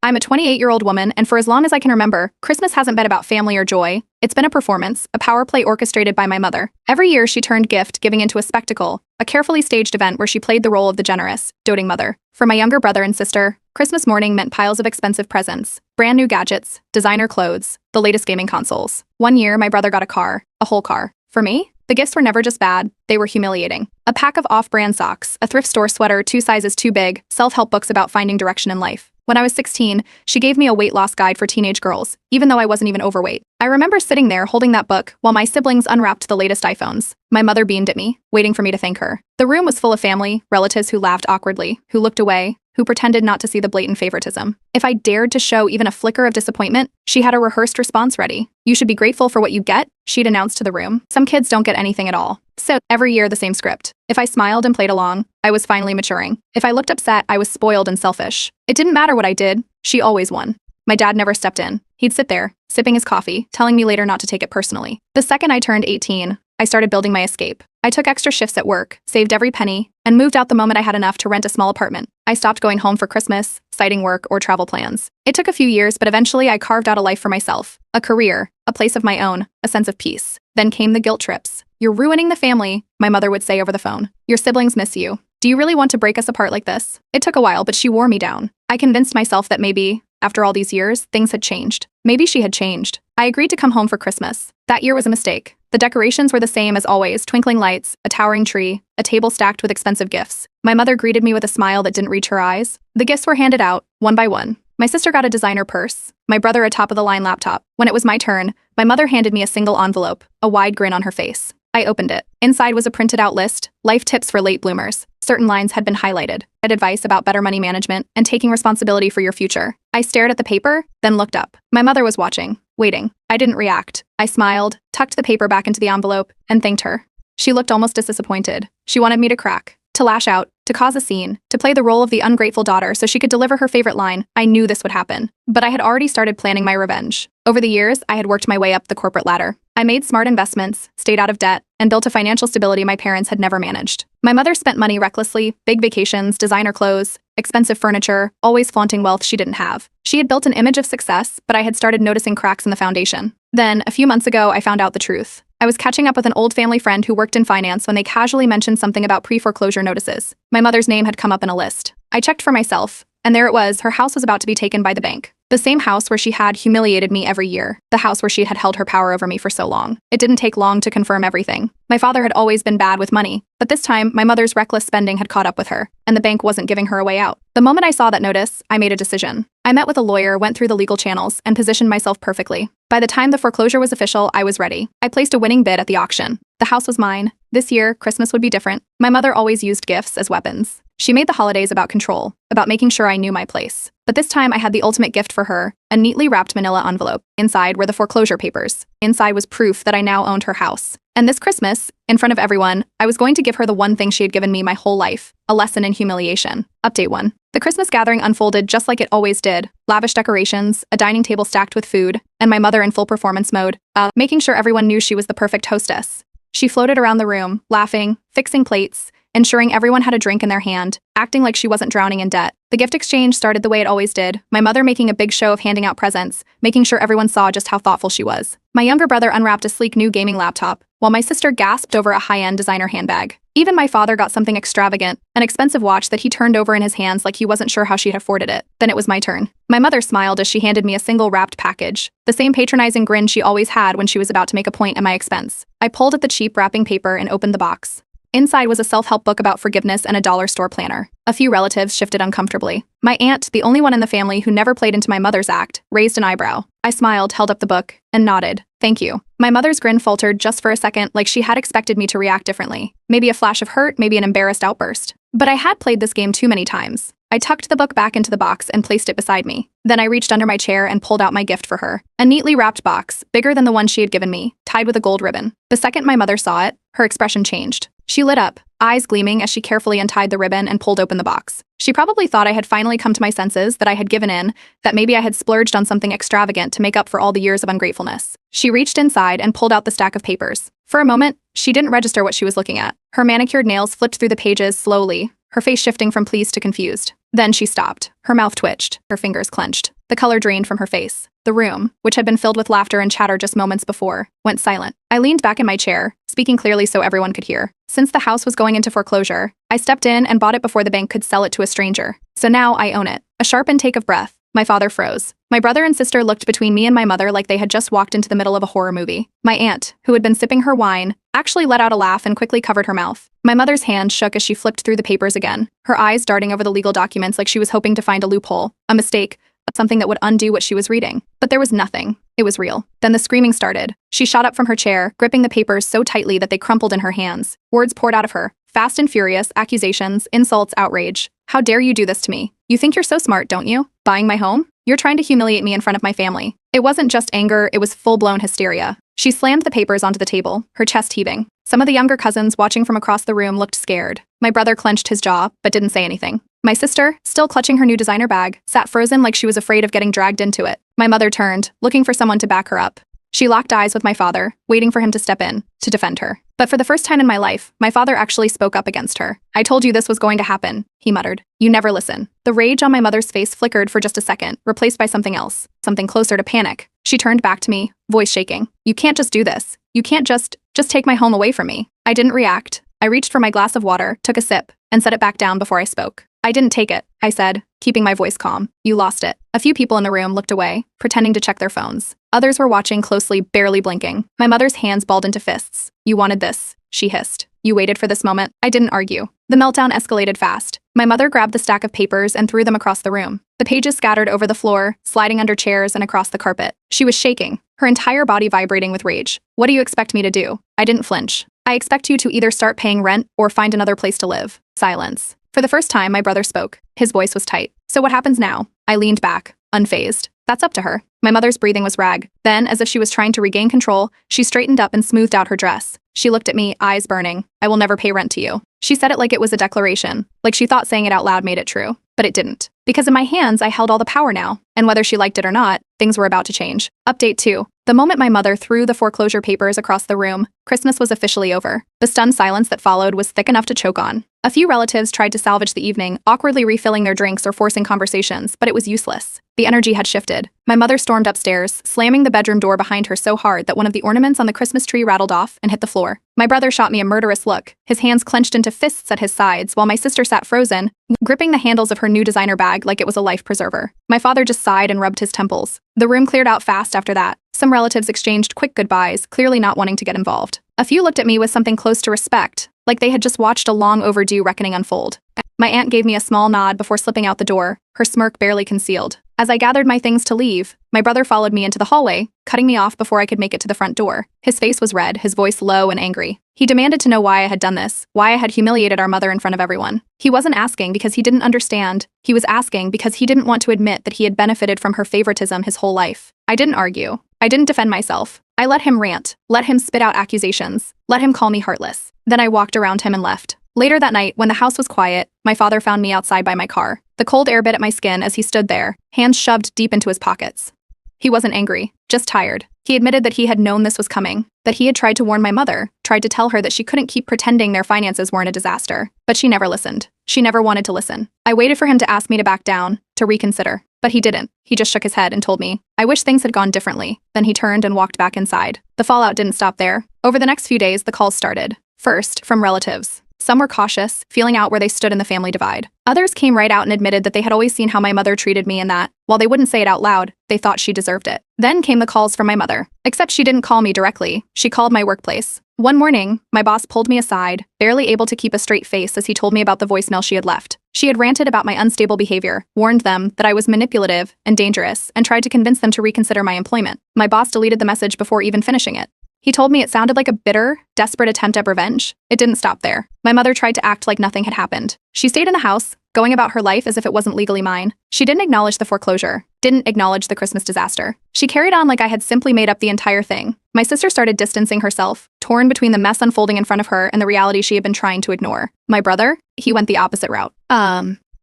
I'm a 28-year-old woman, and for as long as I can remember, Christmas hasn't been about family or joy. It's been a performance, a power play orchestrated by my mother. Every year, she turned gift-giving into a spectacle, a carefully staged event where she played the role of the generous, doting mother. For my younger brother and sister, Christmas morning meant piles of expensive presents, brand new gadgets, designer clothes, the latest gaming consoles. One year, my brother got a car, a whole car. For me, the gifts were never just bad, they were humiliating. A pack of off-brand socks, a thrift store sweater 2 sizes too big, self-help books about finding direction in life. When I was 16, she gave me a weight loss guide for teenage girls, even though I wasn't even overweight. I remember sitting there holding that book while my siblings unwrapped the latest iPhones. My mother beamed at me, waiting for me to thank her. The room was full of family, relatives who laughed awkwardly, who looked away, who pretended not to see the blatant favoritism. If I dared to show even a flicker of disappointment, she had a rehearsed response ready. "You should be grateful for what you get," she'd announced to the room. Some kids don't get anything at all. So, every year the same script. If I smiled and played along, I was finally maturing. If I looked upset, I was spoiled and selfish. It didn't matter what I did, she always won. My dad never stepped in. He'd sit there, sipping his coffee, telling me later not to take it personally. The second I turned 18, I started building my escape. I took extra shifts at work, saved every penny, and moved out the moment I had enough to rent a small apartment. I stopped going home for Christmas, citing work, or travel plans. It took a few years, but eventually I carved out a life for myself. A career, a place of my own, a sense of peace. Then came the guilt trips. "You're ruining the family," my mother would say over the phone. "Your siblings miss you. Do you really want to break us apart like this?" It took a while, but she wore me down. I convinced myself that maybe, after all these years, things had changed. Maybe she had changed. I agreed to come home for Christmas. That year was a mistake. The decorations were the same as always, twinkling lights, a towering tree, a table stacked with expensive gifts. My mother greeted me with a smile that didn't reach her eyes. The gifts were handed out, one by one. My sister got a designer purse, my brother a top-of-the-line laptop. When it was my turn, my mother handed me a single envelope, a wide grin on her face. I opened it. Inside was a printed-out list, life tips for late bloomers. Certain lines had been highlighted, advice about better money management and taking responsibility for your future. I stared at the paper, then looked up. My mother was watching, waiting. I didn't react. I smiled, tucked the paper back into the envelope, and thanked her. She looked almost disappointed. She wanted me to crack, to lash out, to cause a scene, to play the role of the ungrateful daughter so she could deliver her favorite line. I knew this would happen, but I had already started planning my revenge. Over the years, I had worked my way up the corporate ladder. I made smart investments, stayed out of debt, and built a financial stability my parents had never managed. My mother spent money recklessly, big vacations, designer clothes, expensive furniture, always flaunting wealth she didn't have. She had built an image of success, but I had started noticing cracks in the foundation. Then, a few months ago, I found out the truth. I was catching up with an old family friend who worked in finance when they casually mentioned something about pre-foreclosure notices. My mother's name had come up in a list. I checked for myself, and there it was, her house was about to be taken by the bank. The same house where she had humiliated me every year. The house where she had held her power over me for so long. It didn't take long to confirm everything. My father had always been bad with money, but this time, my mother's reckless spending had caught up with her, and the bank wasn't giving her a way out. The moment I saw that notice, I made a decision. I met with a lawyer, went through the legal channels, and positioned myself perfectly. By the time the foreclosure was official, I was ready. I placed a winning bid at the auction. The house was mine. This year, Christmas would be different. My mother always used gifts as weapons. She made the holidays about control, about making sure I knew my place. But this time I had the ultimate gift for her, a neatly wrapped manila envelope. Inside were the foreclosure papers. Inside was proof that I now owned her house. And this Christmas, in front of everyone, I was going to give her the one thing she had given me my whole life, a lesson in humiliation. Update 1. The Christmas gathering unfolded just like it always did. Lavish decorations, a dining table stacked with food, and my mother in full performance mode, making sure everyone knew she was the perfect hostess. She floated around the room, laughing, fixing plates, ensuring everyone had a drink in their hand, acting like she wasn't drowning in debt. The gift exchange started the way it always did, my mother making a big show of handing out presents, making sure everyone saw just how thoughtful she was. My younger brother unwrapped a sleek new gaming laptop, while my sister gasped over a high-end designer handbag. Even my father got something extravagant, an expensive watch that he turned over in his hands like he wasn't sure how she'd afforded it. Then it was my turn. My mother smiled as she handed me a single wrapped package, the same patronizing grin she always had when she was about to make a point at my expense. I pulled at the cheap wrapping paper and opened the box. Inside was a self-help book about forgiveness and a dollar store planner. A few relatives shifted uncomfortably. My aunt, the only one in the family who never played into my mother's act, raised an eyebrow. I smiled, held up the book, and nodded. Thank you. My mother's grin faltered just for a second, like she had expected me to react differently. Maybe a flash of hurt, maybe an embarrassed outburst. But I had played this game too many times. I tucked the book back into the box and placed it beside me. Then I reached under my chair and pulled out my gift for her. A neatly wrapped box, bigger than the one she had given me, tied with a gold ribbon. The second my mother saw it, her expression changed. She lit up, eyes gleaming as she carefully untied the ribbon and pulled open the box. She probably thought I had finally come to my senses, that I had given in, that maybe I had splurged on something extravagant to make up for all the years of ungratefulness. She reached inside and pulled out the stack of papers. For a moment, she didn't register what she was looking at. Her manicured nails flipped through the pages slowly, her face shifting from pleased to confused. Then she stopped. Her mouth twitched, her fingers clenched. The color drained from her face. The room, which had been filled with laughter and chatter just moments before, went silent. I leaned back in my chair, speaking clearly so everyone could hear. Since the house was going into foreclosure, I stepped in and bought it before the bank could sell it to a stranger. So now I own it. A sharp intake of breath. My father froze. My brother and sister looked between me and my mother like they had just walked into the middle of a horror movie. My aunt, who had been sipping her wine, actually let out a laugh and quickly covered her mouth. My mother's hand shook as she flipped through the papers again, her eyes darting over the legal documents like she was hoping to find a loophole, a mistake, something that would undo what she was reading. But there was nothing. It was real. Then the screaming started. She shot up from her chair, gripping the papers so tightly that they crumpled in her hands. Words poured out of her. Fast and furious, accusations, insults, outrage. How dare you do this to me? You think you're so smart, don't you? Buying my home? You're trying to humiliate me in front of my family. It wasn't just anger, it was full-blown hysteria. She slammed the papers onto the table, her chest heaving. Some of the younger cousins watching from across the room looked scared. My brother clenched his jaw, but didn't say anything. My sister, still clutching her new designer bag, sat frozen like she was afraid of getting dragged into it. My mother turned, looking for someone to back her up. She locked eyes with my father, waiting for him to step in, to defend her. But for the first time in my life, my father actually spoke up against her. I told you this was going to happen, he muttered. You never listen. The rage on my mother's face flickered for just a second, replaced by something else, something closer to panic. She turned back to me, voice shaking. You can't just do this. You can't just take my home away from me. I didn't react. I reached for my glass of water, took a sip, and set it back down before I spoke. I didn't take it, I said, keeping my voice calm. You lost it. A few people in the room looked away, pretending to check their phones. Others were watching closely, barely blinking. My mother's hands balled into fists. You wanted this, she hissed. You waited for this moment. I didn't argue. The meltdown escalated fast. My mother grabbed the stack of papers and threw them across the room. The pages scattered over the floor, sliding under chairs and across the carpet. She was shaking, her entire body vibrating with rage. What do you expect me to do? I didn't flinch. I expect you to either start paying rent or find another place to live. Silence. For the first time, my brother spoke. His voice was tight. So what happens now? I leaned back, unfazed. That's up to her. My mother's breathing was rag. Then, as if she was trying to regain control, she straightened up and smoothed out her dress. She looked at me, eyes burning. I will never pay rent to you. She said it like it was a declaration, like she thought saying it out loud made it true. But it didn't. Because in my hands, I held all the power now. And whether she liked it or not, things were about to change. Update 2. The moment my mother threw the foreclosure papers across the room, Christmas was officially over. The stunned silence that followed was thick enough to choke on. A few relatives tried to salvage the evening, awkwardly refilling their drinks or forcing conversations, but it was useless. The energy had shifted. My mother stormed upstairs, slamming the bedroom door behind her so hard that one of the ornaments on the Christmas tree rattled off and hit the floor. My brother shot me a murderous look, his hands clenched into fists at his sides, while my sister sat frozen, gripping the handles of her new designer bag like it was a life preserver. My father just sighed and rubbed his temples. The room cleared out fast after that. Some relatives exchanged quick goodbyes, clearly not wanting to get involved. A few looked at me with something close to respect, like they had just watched a long overdue reckoning unfold. My aunt gave me a small nod before slipping out the door, her smirk barely concealed. As I gathered my things to leave, my brother followed me into the hallway, cutting me off before I could make it to the front door. His face was red, his voice low and angry. He demanded to know why I had done this, why I had humiliated our mother in front of everyone. He wasn't asking because he didn't understand. He was asking because he didn't want to admit that he had benefited from her favoritism his whole life. I didn't argue. I didn't defend myself. I let him rant, let him spit out accusations, let him call me heartless. Then I walked around him and left. Later that night, when the house was quiet, my father found me outside by my car. The cold air bit at my skin as he stood there, hands shoved deep into his pockets. He wasn't angry, just tired. He admitted that he had known this was coming, that he had tried to warn my mother, tried to tell her that she couldn't keep pretending their finances weren't a disaster. But she never listened. She never wanted to listen. I waited for him to ask me to back down, to reconsider. But he didn't. He just shook his head and told me, I wish things had gone differently. Then he turned and walked back inside. The fallout didn't stop there. Over the next few days, the calls started. First, from relatives. Some were cautious, feeling out where they stood in the family divide. Others came right out and admitted that they had always seen how my mother treated me and that, while they wouldn't say it out loud, they thought she deserved it. Then came the calls from my mother. Except she didn't call me directly. She called my workplace. One morning, my boss pulled me aside, barely able to keep a straight face as he told me about the voicemail she had left. She had ranted about my unstable behavior, warned them that I was manipulative and dangerous, and tried to convince them to reconsider my employment. My boss deleted the message before even finishing it. He told me it sounded like a bitter, desperate attempt at revenge. It didn't stop there. My mother tried to act like nothing had happened. She stayed in the house, going about her life as if it wasn't legally mine. She didn't acknowledge the foreclosure, didn't acknowledge the Christmas disaster. She carried on like I had simply made up the entire thing. My sister started distancing herself, torn between the mess unfolding in front of her and the reality she had been trying to ignore. My brother? He went the opposite route.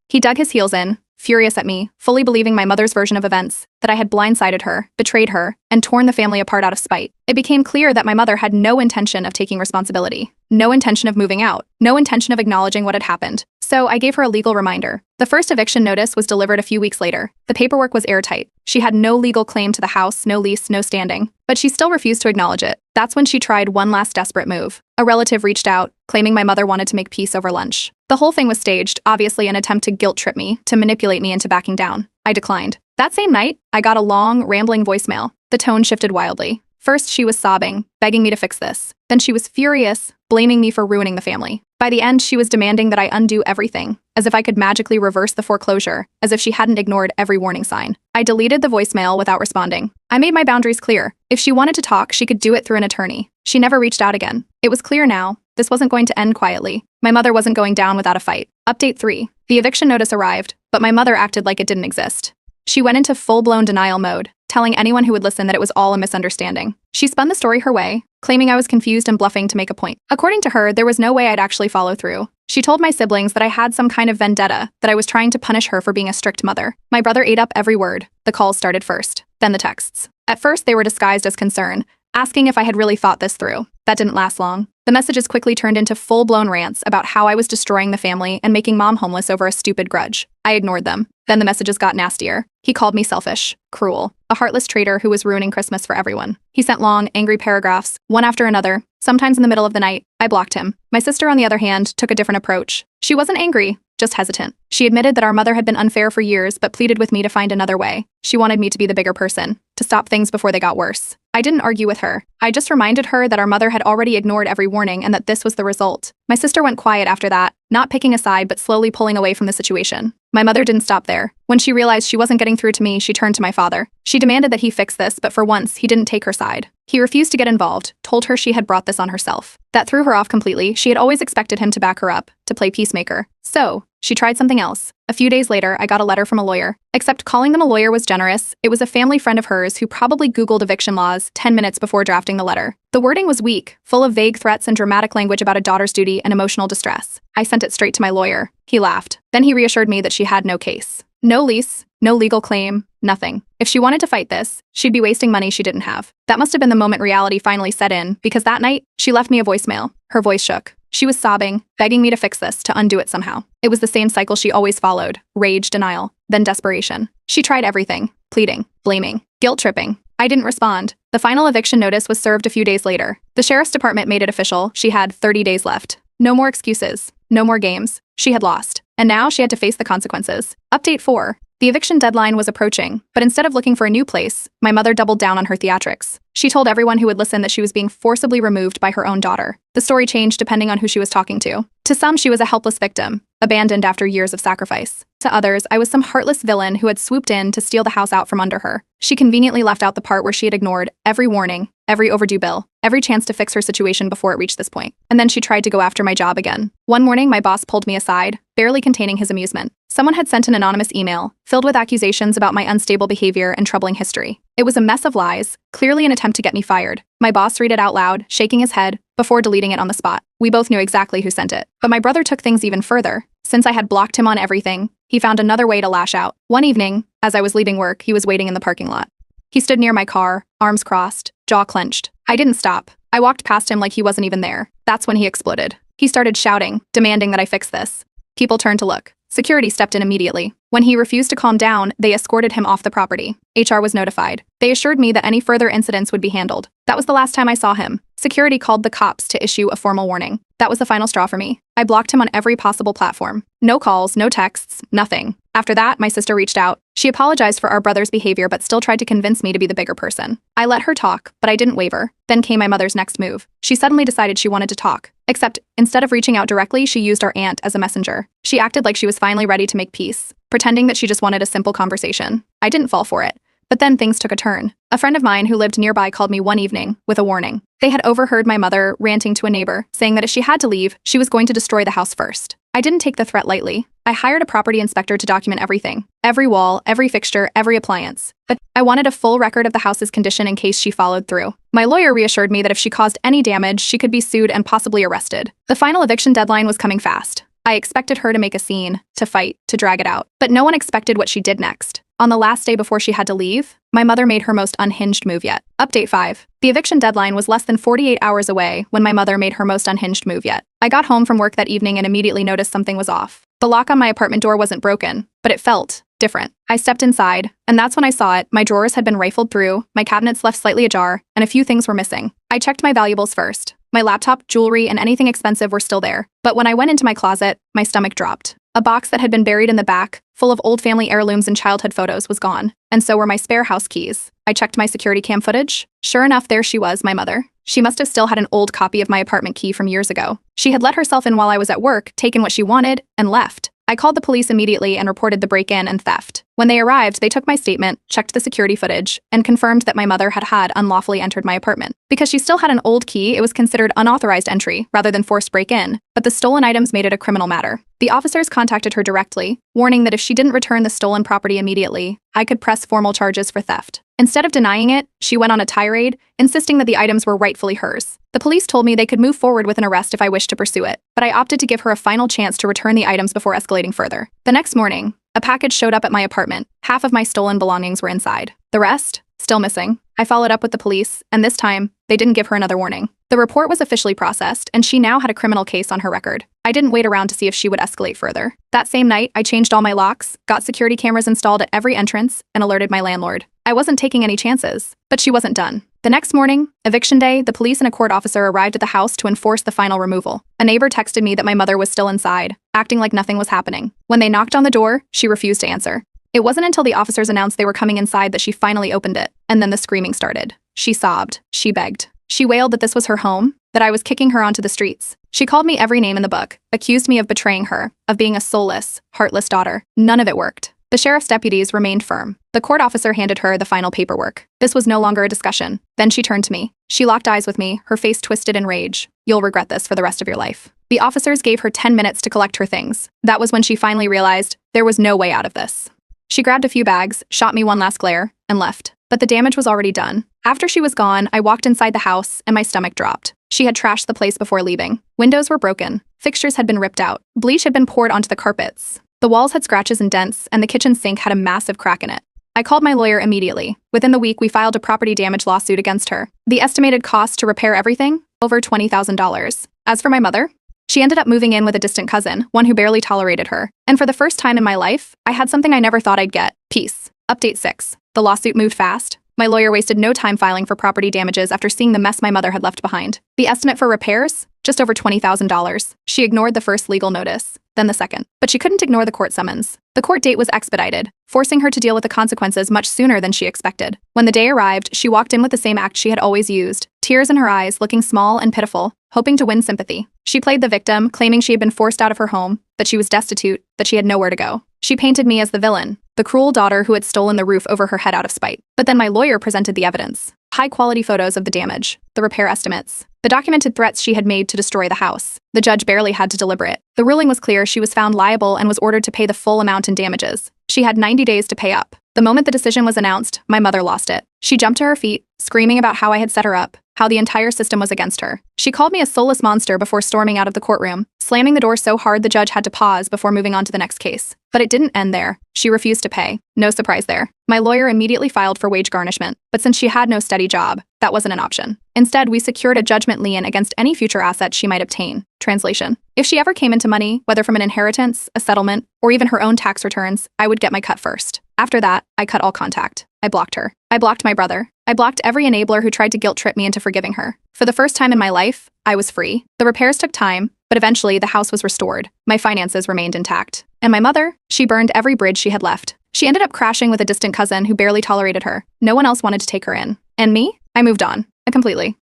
He dug his heels in, furious at me, fully believing my mother's version of events, that I had blindsided her, betrayed her, and torn the family apart out of spite. It became clear that my mother had no intention of taking responsibility, no intention of moving out, no intention of acknowledging what had happened. So I gave her a legal reminder. The first eviction notice was delivered a few weeks later. The paperwork was airtight. She had no legal claim to the house, no lease, no standing. But she still refused to acknowledge it. That's when she tried one last desperate move. A relative reached out, claiming my mother wanted to make peace over lunch. The whole thing was staged, obviously an attempt to guilt trip me, to manipulate me into backing down. I declined. That same night, I got a long, rambling voicemail. The tone shifted wildly. First, she was sobbing, begging me to fix this. Then she was furious, blaming me for ruining the family. By the end, she was demanding that I undo everything, as if I could magically reverse the foreclosure, as if she hadn't ignored every warning sign. I deleted the voicemail without responding. I made my boundaries clear. If she wanted to talk, she could do it through an attorney. She never reached out again. It was clear now, this wasn't going to end quietly. My mother wasn't going down without a fight. Update 3. The eviction notice arrived, but my mother acted like it didn't exist. She went into full-blown denial mode, telling anyone who would listen that it was all a misunderstanding. She spun the story her way, claiming I was confused and bluffing to make a point. According to her, there was no way I'd actually follow through. She told my siblings that I had some kind of vendetta, that I was trying to punish her for being a strict mother. My brother ate up every word. The calls started first, then the texts. At first, they were disguised as concern, asking if I had really thought this through. That didn't last long. The messages quickly turned into full-blown rants about how I was destroying the family and making mom homeless over a stupid grudge. I ignored them. Then the messages got nastier. He called me selfish, cruel, a heartless traitor who was ruining Christmas for everyone. He sent long, angry paragraphs, one after another, sometimes in the middle of the night. I blocked him. My sister, on the other hand, took a different approach. She wasn't angry, just hesitant. She admitted that our mother had been unfair for years, but pleaded with me to find another way. She wanted me to be the bigger person, to stop things before they got worse. I didn't argue with her. I just reminded her that our mother had already ignored every warning and that this was the result. My sister went quiet after that, not picking a side but slowly pulling away from the situation. My mother didn't stop there. When she realized she wasn't getting through to me, she turned to my father. She demanded that he fix this, but for once, he didn't take her side. He refused to get involved, told her she had brought this on herself. That threw her off completely. She had always expected him to back her up, to play peacemaker. So, she tried something else. A few days later, I got a letter from a lawyer. Except calling them a lawyer was generous. It was a family friend of hers who probably Googled eviction laws 10 minutes before drafting the letter. The wording was weak, full of vague threats and dramatic language about a daughter's duty and emotional distress. I sent it straight to my lawyer. He laughed. Then he reassured me that she had no case. No lease, no legal claim, nothing. If she wanted to fight this, she'd be wasting money she didn't have. That must have been the moment reality finally set in, because that night, she left me a voicemail. Her voice shook. She was sobbing, begging me to fix this, to undo it somehow. It was the same cycle she always followed: rage, denial, then desperation. She tried everything: pleading, blaming, guilt-tripping. I didn't respond. The final eviction notice was served a few days later. The sheriff's department made it official. She had 30 days left. No more excuses. No more games. She had lost. And now she had to face the consequences. Update 4. The eviction deadline was approaching, but instead of looking for a new place, my mother doubled down on her theatrics. She told everyone who would listen that she was being forcibly removed by her own daughter. The story changed depending on who she was talking to. To some, she was a helpless victim, abandoned after years of sacrifice. To others, I was some heartless villain who had swooped in to steal the house out from under her. She conveniently left out the part where she had ignored every warning, every overdue bill, every chance to fix her situation before it reached this point. And then she tried to go after my job again. One morning, my boss pulled me aside, barely containing his amusement. Someone had sent an anonymous email, filled with accusations about my unstable behavior and troubling history. It was a mess of lies, clearly an attempt to get me fired. My boss read it out loud, shaking his head, before deleting it on the spot. We both knew exactly who sent it. But my brother took things even further. Since I had blocked him on everything, he found another way to lash out. One evening, as I was leaving work, he was waiting in the parking lot. He stood near my car, arms crossed, jaw clenched. I didn't stop. I walked past him like he wasn't even there. That's when he exploded. He started shouting, demanding that I fix this. People turned to look. Security stepped in immediately. When he refused to calm down, they escorted him off the property. HR was notified. They assured me that any further incidents would be handled. That was the last time I saw him. Security called the cops to issue a formal warning. That was the final straw for me. I blocked him on every possible platform. No calls, no texts, nothing. After that, my sister reached out. She apologized for our brother's behavior but still tried to convince me to be the bigger person. I let her talk, but I didn't waver. Then came my mother's next move. She suddenly decided she wanted to talk. Except, instead of reaching out directly, she used our aunt as a messenger. She acted like she was finally ready to make peace, pretending that she just wanted a simple conversation. I didn't fall for it. But then things took a turn. A friend of mine who lived nearby called me one evening with a warning. They had overheard my mother ranting to a neighbor, saying that if she had to leave, she was going to destroy the house first. I didn't take the threat lightly. I hired a property inspector to document everything. Every wall, every fixture, every appliance. But I wanted a full record of the house's condition in case she followed through. My lawyer reassured me that if she caused any damage, she could be sued and possibly arrested. The final eviction deadline was coming fast. I expected her to make a scene, to fight, to drag it out. But no one expected what she did next. On the last day before she had to leave, my mother made her most unhinged move yet. Update 5. The eviction deadline was less than 48 hours away when my mother made her most unhinged move yet. I got home from work that evening and immediately noticed something was off. The lock on my apartment door wasn't broken, but it felt different. I stepped inside, and that's when I saw it. My drawers had been rifled through, my cabinets left slightly ajar, and a few things were missing. I checked my valuables first. My laptop, jewelry, and anything expensive were still there. But when I went into my closet, my stomach dropped. A box that had been buried in the back, full of old family heirlooms and childhood photos, was gone. And so were my spare house keys. I checked my security cam footage. Sure enough, there she was, my mother. She must have still had an old copy of my apartment key from years ago. She had let herself in while I was at work, taken what she wanted, and left. I called the police immediately and reported the break-in and theft. When they arrived, they took my statement, checked the security footage, and confirmed that my mother had unlawfully entered my apartment. Because she still had an old key, it was considered unauthorized entry rather than forced break-in, but the stolen items made it a criminal matter. The officers contacted her directly, warning that if she didn't return the stolen property immediately, I could press formal charges for theft. Instead of denying it, she went on a tirade, insisting that the items were rightfully hers. The police told me they could move forward with an arrest if I wished to pursue it, but I opted to give her a final chance to return the items before escalating further. The next morning, a package showed up at my apartment. Half of my stolen belongings were inside. The rest, still missing. I followed up with the police, and this time, they didn't give her another warning. The report was officially processed, and she now had a criminal case on her record. I didn't wait around to see if she would escalate further. That same night, I changed all my locks, got security cameras installed at every entrance, and alerted my landlord. I wasn't taking any chances, but she wasn't done. The next morning, eviction day, the police and a court officer arrived at the house to enforce the final removal. A neighbor texted me that my mother was still inside, acting like nothing was happening. When they knocked on the door, she refused to answer. It wasn't until the officers announced they were coming inside that she finally opened it, and then the screaming started. She sobbed. She begged. She wailed that this was her home, that I was kicking her onto the streets. She called me every name in the book, accused me of betraying her, of being a soulless, heartless daughter. None of it worked. The sheriff's deputies remained firm. The court officer handed her the final paperwork. This was no longer a discussion. Then she turned to me. She locked eyes with me, her face twisted in rage. "You'll regret this for the rest of your life." The officers gave her 10 minutes to collect her things. That was when she finally realized there was no way out of this. She grabbed a few bags, shot me one last glare, and left. But the damage was already done. After she was gone, I walked inside the house, and my stomach dropped. She had trashed the place before leaving. Windows were broken. Fixtures had been ripped out. Bleach had been poured onto the carpets. The walls had scratches and dents, and the kitchen sink had a massive crack in it. I called my lawyer immediately. Within the week, we filed a property damage lawsuit against her. The estimated cost to repair everything? Over $20,000. As for my mother, she ended up moving in with a distant cousin, one who barely tolerated her. And for the first time in my life, I had something I never thought I'd get: peace. Update 6. The lawsuit moved fast. My lawyer wasted no time filing for property damages after seeing the mess my mother had left behind. The estimate for repairs? Just over $20,000. She ignored the first legal notice, then the second. But she couldn't ignore the court summons. The court date was expedited, forcing her to deal with the consequences much sooner than she expected. When the day arrived, she walked in with the same act she had always used, tears in her eyes, looking small and pitiful, hoping to win sympathy. She played the victim, claiming she had been forced out of her home, that she was destitute, that she had nowhere to go. She painted me as the villain, the cruel daughter who had stolen the roof over her head out of spite. But then my lawyer presented the evidence. High-quality photos of the damage, the repair estimates, the documented threats she had made to destroy the house. The judge barely had to deliberate. The ruling was clear. She was found liable and was ordered to pay the full amount in damages. She had 90 days to pay up. The moment the decision was announced, my mother lost it. She jumped to her feet, screaming about how I had set her up, how the entire system was against her. She called me a soulless monster before storming out of the courtroom, slamming the door so hard the judge had to pause before moving on to the next case. But it didn't end there. She refused to pay. No surprise there. My lawyer immediately filed for wage garnishment, but since she had no steady job, that wasn't an option. Instead, we secured a judgment lien against any future assets she might obtain. Translation: if she ever came into money, whether from an inheritance, a settlement, or even her own tax returns, I would get my cut first. After that, I cut all contact. I blocked her. I blocked my brother. I blocked every enabler who tried to guilt-trip me into forgiving her. For the first time in my life, I was free. The repairs took time, but eventually the house was restored. My finances remained intact. And my mother? She burned every bridge she had left. She ended up crashing with a distant cousin who barely tolerated her. No one else wanted to take her in. And me? I moved on. Completely.